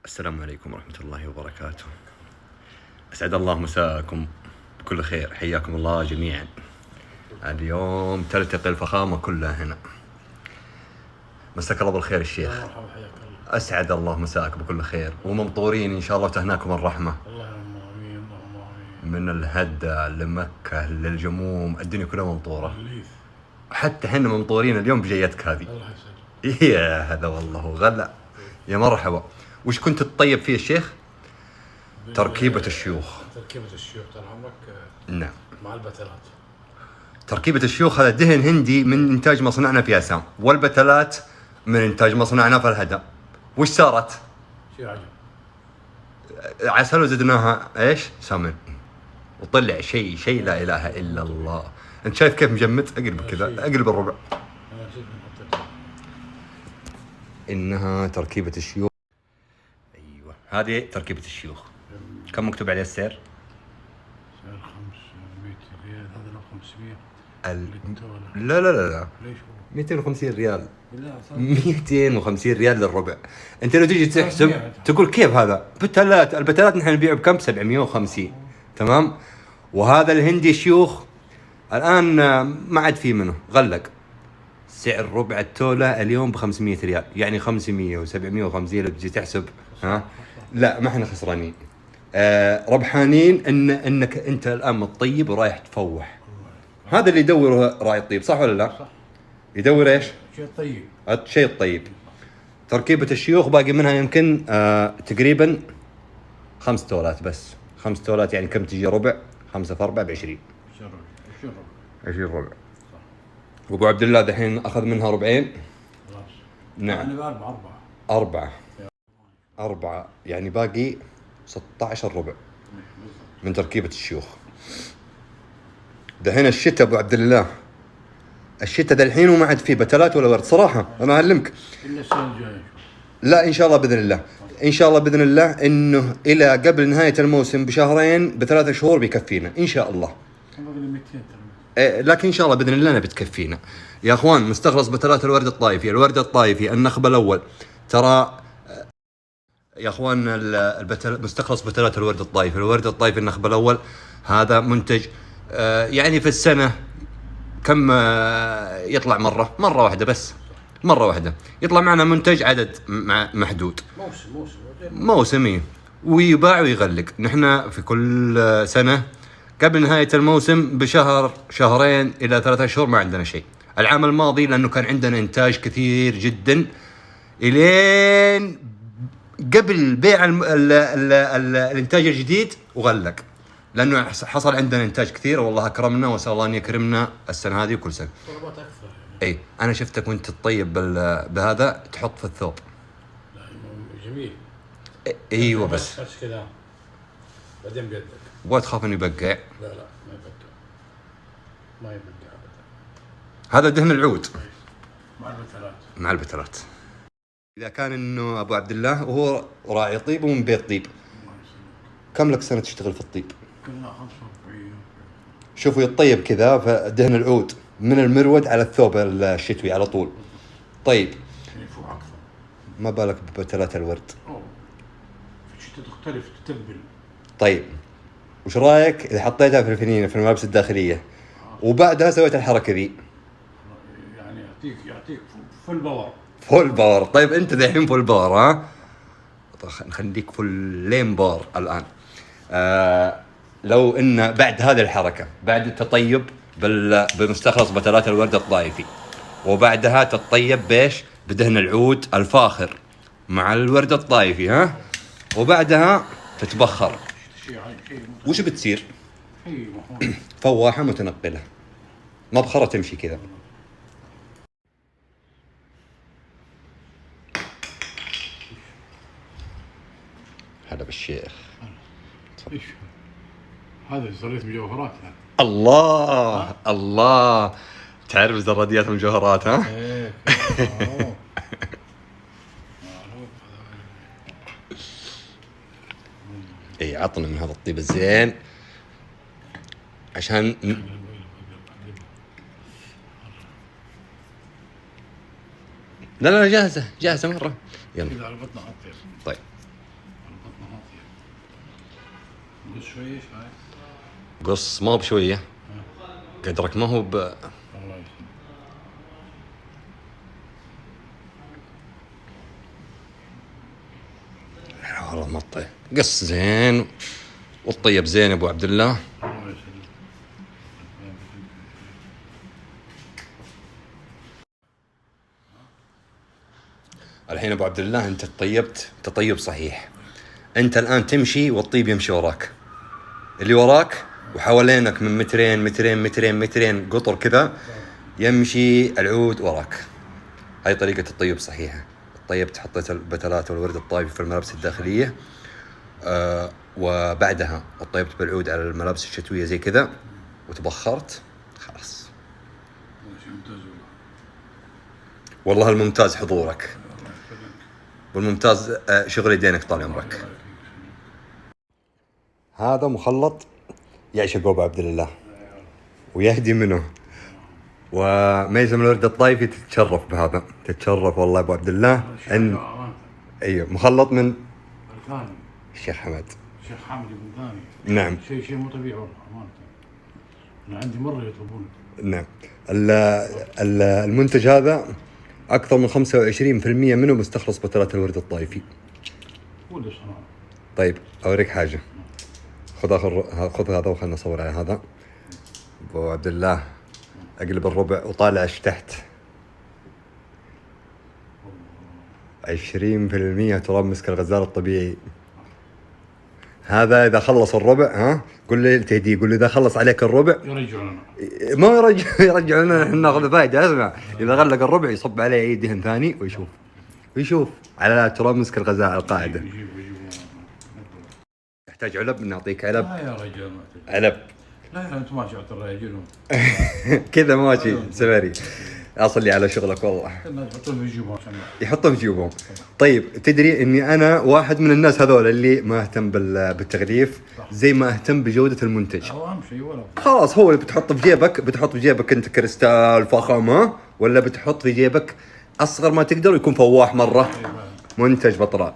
السلام عليكم ورحمة الله وبركاته. أسعد الله مساءكم بكل خير، حياكم الله جميعا. اليوم تلتقي الفخامة كلها هنا. مساك الله بالخير الشيخ. مرحبا، حياك الله. أسعد الله مساك بكل خير وممطورين إن شاء الله وتهناكم الرحمة. اللهم آمين، اللهم آمين. من الهدى لمكة للجموم الدنيا كلها ممطورة، الليث. حتى حنا ممطورين اليوم بجيتك هذه. الله يسعدك. يا هذا والله غلا. يا مرحبا. وش كنت تطيب فيه الشيخ؟ تركيبة الشيوخ. تركيبة الشيوخ طال عمرك. نعم. مع البتلات. تركيبة الشيوخ هذا دهن هندي من إنتاج مصنعنا في أسام، والبتلات من إنتاج مصنعنا في الهدى. وش صارت؟ شيء عجب. عسل وزدناها إيش؟ سمن. وطلع شيء لا إله إلا الله. أنت شايف كيف مجمد؟ أقلب كذا، أقلب الربع. أنا نسيت نحط. إنها تركيبة الشيوخ. أيوة هذه تركيبة الشيوخ. كم مكتوب عليها السعر؟ سعر 500 ريال، هذا لو 500. لا ليش هو؟ 250 ريال. بالله 250 ريال للربع. انت لو تيجي تحسب تقول كيف هذا؟ البتلات نحن نبيعه بكم؟ 750. تمام. وهذا الهندي شيوخ الان ما عاد في منه، غلق. سعر ربع التولة اليوم ب 500 ريال، يعني 500 و750 لو تجي تحسب. ها لا، ما احنا خسرانين، ربحانين. انك انت الان متطيب ورايح تفوح. هذا اللي يدور راعي الطيب، صح ولا لا؟ صح. يدور ايش؟ شيء طيب. الشيء الطيب. تركيبة الشيوخ باقي منها يمكن تقريبا 5 تولات بس. 5 تولات يعني كم تجي ربع؟ 5 في 4 ب 20. 20 ربع. صح. وابو عبد الله دحين اخذ منها ربعين. خلاص. نعم. يعني بأربعة. 4 يعني باقي 16 ربع من تركيبة الشيوخ. دحين الشتاء ابو عبد الله، الشتاء ذا الحين وما عاد فيه بتلات ولا ورد صراحة، انا اعلمك. إلا السنة الجاية. لا ان شاء الله باذن الله، ان شاء الله باذن الله انه الى قبل نهاية الموسم بشهرين ب3 شهور بيكفينا ان شاء الله. باقي 200 لكن ان شاء الله باذن الله بتكفينا يا اخوان. مستخلص بتلات الورد الطائفي، الورد الطائفي النخبة الاول ترى يا اخوان. مستخلص بتلات الورد الطائفي، الورد الطائفي النخبة الاول هذا منتج يعني في السنة كم يطلع مرة واحدة بس. مرة واحدة يطلع معنا منتج عدد محدود، موسمي، ويباع ويغلق. نحن في كل سنة قبل نهاية الموسم بشهر شهرين إلى 3 شهور ما عندنا شيء. العام الماضي لأنه كان عندنا إنتاج كثير جدا إلين قبل بيع الإنتاج الجديد وغلق، لأنه حصل عندنا إنتاج كثير والله أكرمنا، وأسأل الله أن يكرمنا السنة هذه وكل سنة. طلبات أكثر. أي أنا شفتك وأنت تطيب بهذا تحط في الثوب. لا جميل. أيوة بس كذا بعدين بيدك. وتخاف إنه يبقع. لا ما يبقى. ما يبقى أبدا. هذا دهن العود مع البتلات. إذا كان إنه أبو عبد الله وهو راعي طيب ومن بيت طيب، كم لك سنة تشتغل في الطيب؟ كنا 45. شوفوا يطيب كذا فدهن العود من المرود على الثوب الشتوي على طول. طيب يعني فوق أكثر. ما بالك ببتلات الورد؟ في الشتاء تختلف، تتبل. طيب وش رايك إذا حطيتها في الفنينة في الملابس الداخلية وبعدها سويت الحركة ذي؟ يعني يعطيك فل باور. فول باور. طيب انت دحين فول باور، ها؟ نخليك فول لين باور الان. لو ان بعد هذه الحركه، بعد التطيب بمستخلص بتلات الورد الطائفي، وبعدها تطيب بايش؟ بدهن العود الفاخر مع الورد الطائفي، ها؟ وبعدها تتبخر. وش بتصير؟ فواحه متنقله، مبخره تمشي كذا. هلا بالشيخ. ايش هذا؟ زريت مجوهرات هذا. الله تعرف زراديات المجوهرات، ها؟ اي عطنا من هذا الطيب الزين عشان لا جاهزة مرة. يلا. كذا على بطنها أطير. طيب قص شوية ايش هاي؟ قص ما هو بشويه، قدرك ما هو ب. الله يسلمك. والله ما تطيب، قص زين والطيب زين ابو عبد الله. الله يسلمك. الحين ابو عبد الله انت تطيبت تطيب صحيح، انت الان تمشي والطيب يمشي وراك، اللي وراك وحوالينك من مترين قطر كذا يمشي العود وراك. هاي طريقة الطيب صحيحة. طيبت، حطيت البتلات والورد الطايف في الملابس الداخلية، وبعدها طيبت بالعود على الملابس الشتوية زي كذا وتبخرت خلاص. شيء ممتاز والله الممتاز حضورك، الله يسلمك. والممتاز شغل يدينك طال عمرك. الله يبارك فيك. هذا مخلط يعشق ابو عبد الله ويهدي منه، وميزم الورد الطايفي تتشرف بهذا، تتشرف والله ابو عبد الله ان ايوه مخلط من ثاني الشيخ حمد. الشيخ حامد بن ثاني. نعم شيء مو طبيعي والله امانه. انا عندي مره يطلبون. نعم. المنتج هذا اكثر من 25% منه مستخلص بترات الورد الطايفي. ولا صراحه. طيب اوريك حاجه، خذ هذا وخلنا نصور على هذا. ابو عبد الله اقلب الربع وطالع ايش تحت، 20% تراب مسك الغزال الطبيعي. هذا اذا خلص الربع، ها قول لي تهديه، قول لي اذا خلص عليك الربع يرجعوا لنا. ما يرجع لنا، احنا ناخذ فايده. اسمع، اذا غلق الربع يصب عليه عيد دهن ثاني ويشوف على تراب مسك الغزال القاعده. يجيبوا. تحتاج علب؟ نعطيك علب. لا يا رجال ما تجي. علب لا انت ما شعت الرجال. كذا ماشي سفري. اصلي على شغلك والله. الناس يحطون في جيبهم عشان يحطهم في جيوبهم. طيب تدري اني انا واحد من الناس هذول اللي ما اهتم بالتغليف زي ما اهتم بجودة المنتج. هو اهم شيء ولا خلاص، هو اللي بتحط في جيبك، بتحط في جيبك انت كريستال فخم، ها، ولا بتحط في جيبك اصغر ما تقدر ويكون فواح مرة منتج بطراء.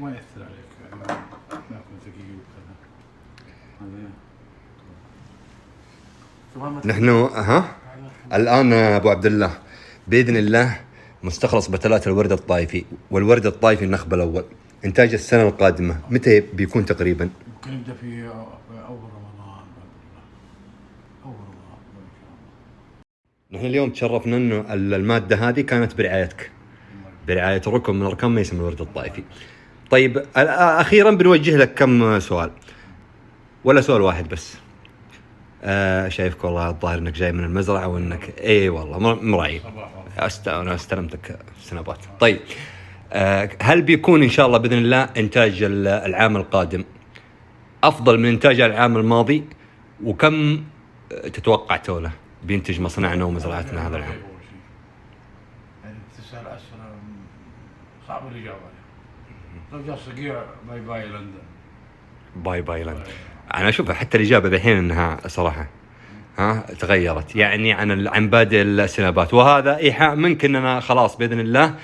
ما يأثر عليك يعني ناكل ذكي وكذا. نحن الان ابو عبد الله باذن الله مستخلص بتلات الورد الطايفي، والورد الطايفي النخبة الاول انتاج السنة القادمة متى بيكون تقريبا؟ ممكن نبدا في اول رمضان. اول رمضان ان شاء الله. نحن اليوم تشرفنا انه المادة هذه كانت برعايتك، برعاية ركن من اركان ميسم الورد الطايفي. طيب اخيرا بنوجه لك كم سؤال، ولا سؤال واحد بس. شايفك والله الظاهر انك جاي من المزرعة وانك اي والله مراعي. انا استلمتك سنابات. طيب هل بيكون ان شاء الله باذن الله انتاج العام القادم افضل من انتاج العام الماضي؟ وكم تتوقع توله بينتج مصنعنا ومزرعتنا هذا العام؟ يعني تسأل أسئلة صعب الإجابة. لو جاء صقيع باي باي لندن. باي باي لندن. انا اشوف حتى الاجابه الحين انها صراحه تغيرت يعني عن باقي السنابات، وهذا ايحاء منك اننا خلاص باذن الله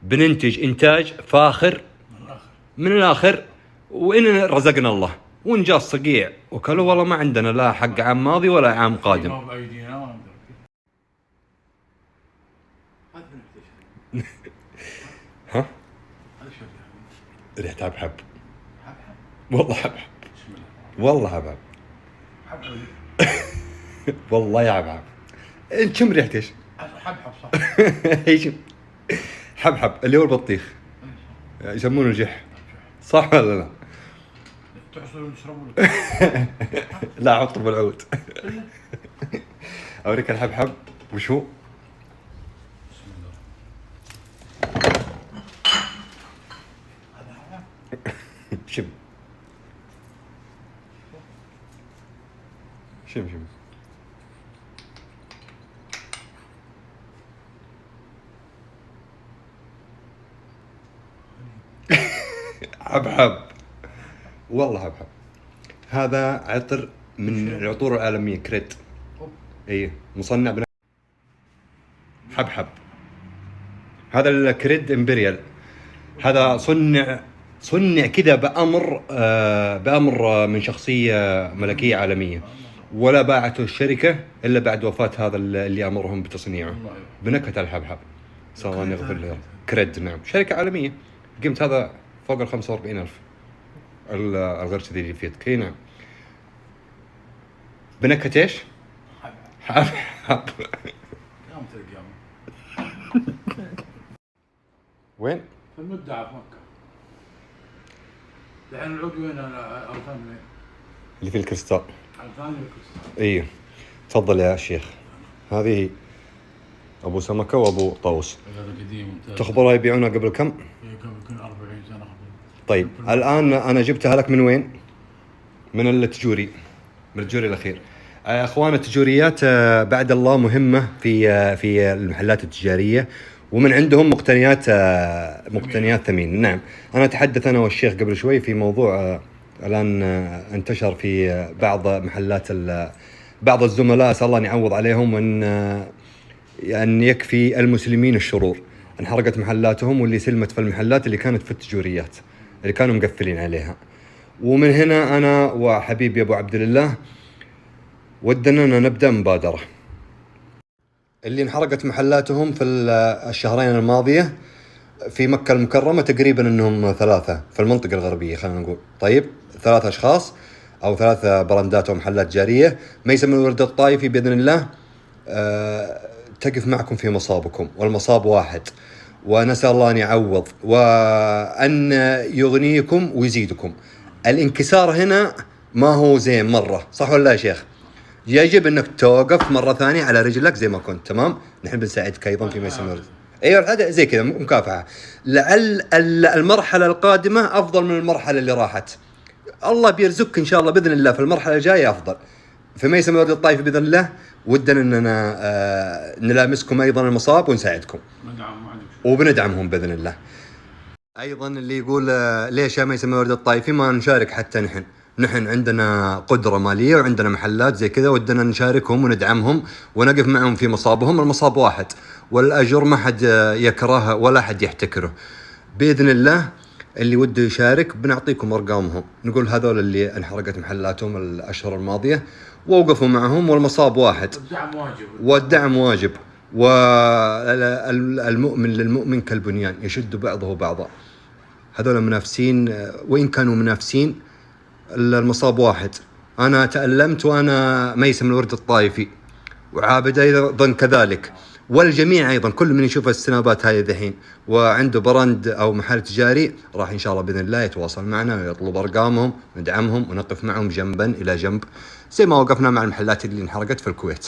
بننتج انتاج فاخر من الاخر، وان رزقنا الله وان جاء الصقيع وكلوا والله ما عندنا لا حق عام ماضي ولا عام قادم. ما بأيدينا ما نقدر فيه. ها هذا شو ريحة حبحب، حبحب. والله حبحب، بسم الله. والله حبحب، حبحب. والله يا حبحب. انت شم ريحة ايش؟ حبحب صح. ايش حبحب اللي هو البطيخ يسمونه جح، صح ولا لا؟ تحصلون تشربون. لا حطه بالعود. اوريك الحبحب وشو. بسم الله. شم شم شم. حبحب والله حبحب. هذا عطر من العطور العالمية، كريد. اي مصنع حبحب. هذا الكريد امبريال، هذا صنع صنع كذا بأمر من شخصية ملكية عالمية، ولا باعته الشركة إلا بعد وفاة هذا اللي أمرهم بتصنيعه والله. بنكهة الحبحب. صلى الله يغفر له. كريد، نعم، شركة عالمية. قيمة هذا فوق 45,000 الغرش ذي اللي في يدك. نعم. بنكهة ايش؟ حبحب. يوم تلقى وين؟ في المدعى في مكة. الحين العود وين الأركان وين؟ اللي في الكريستال. الأركان الكريستال. ايه، تفضل يا شيخ. هذه ابو سمكة وابو طاووس. هذا قديم ممتاز. تخبرها يبيعونها قبل كم؟ قبل يمكن 40 سنة قبل. طيب الان انا جبتها لك من وين؟ من التجوري، من التجوري الاخير. اخوان التجوريات بعد الله مهمة في المحلات التجارية، ومن عندهم مقتنيات ثمينة. نعم. انا اتحدث انا والشيخ قبل شوي في موضوع الان انتشر في بعض محلات بعض الزملاء، اسال الله ان يعوض عليهم أن يكفي المسلمين الشرور. انحرقت محلاتهم، واللي سلمت في المحلات اللي كانت في التجوريات اللي كانوا مقفلين عليها. ومن هنا أنا وحبيبي أبو عبد الله ودنا نبدأ مبادرة. اللي انحرقت محلاتهم في الشهرين الماضية في مكة المكرمة تقريبا أنهم 3 في المنطقة الغربية، خلينا نقول. طيب 3 أشخاص أو 3 براندات أو محلات جارية. ميسم الورد الطائفي بإذن الله تقف معكم في مصابكم، والمصاب واحد، ونسأل الله أن يعوض وأن يغنيكم ويزيدكم. الانكسار هنا ما هو زين مرة، صح ولا لا يا شيخ؟ يجب أنك توقف مرة ثانية على رجلك زي ما كنت. تمام. نحن بنساعدك أيضا في ميسم الورد. أيوة، هذا زي كذا مكافأة. لعل المرحلة القادمة أفضل من المرحلة اللي راحت. الله بيرزقك إن شاء الله بإذن الله في المرحلة الجاية أفضل. في ميسم الورد الطائفي بإذن الله ودنا أننا نلامسكم أيضا المصاب ونساعدكم وبندعمهم بإذن الله. أيضا اللي يقول ليش يا ميسم الورد الطائفي ما نشارك حتى نحن عندنا قدرة مالية وعندنا محلات زي كذا، ودنا نشاركهم وندعمهم ونقف معهم في مصابهم. المصاب واحد، والأجر ما حد يكره ولا حد يحتكره بإذن الله. اللي وده يشارك بنعطيكم أرقامهم، نقول هذول اللي انحرقت محلاتهم الأشهر الماضية ووقفوا معهم، والمصاب واحد والدعم واجب. والمؤمن للمؤمن كالبنيان يشد بعضه بعضا. هذول منافسين، وإن كانوا منافسين المصاب واحد. أنا تألمت وأنا ميسم الورد الطائفي، وعابد أيضا كذلك، والجميع أيضا. كل من يشوف السنابات هاي ذحين وعنده براند أو محل تجاري راح إن شاء الله بإذن الله يتواصل معنا ويطلب أرقامهم، ندعمهم ونقف معهم جنبا إلى جنب زي ما وقفنا مع المحلات اللي انحرقت في الكويت.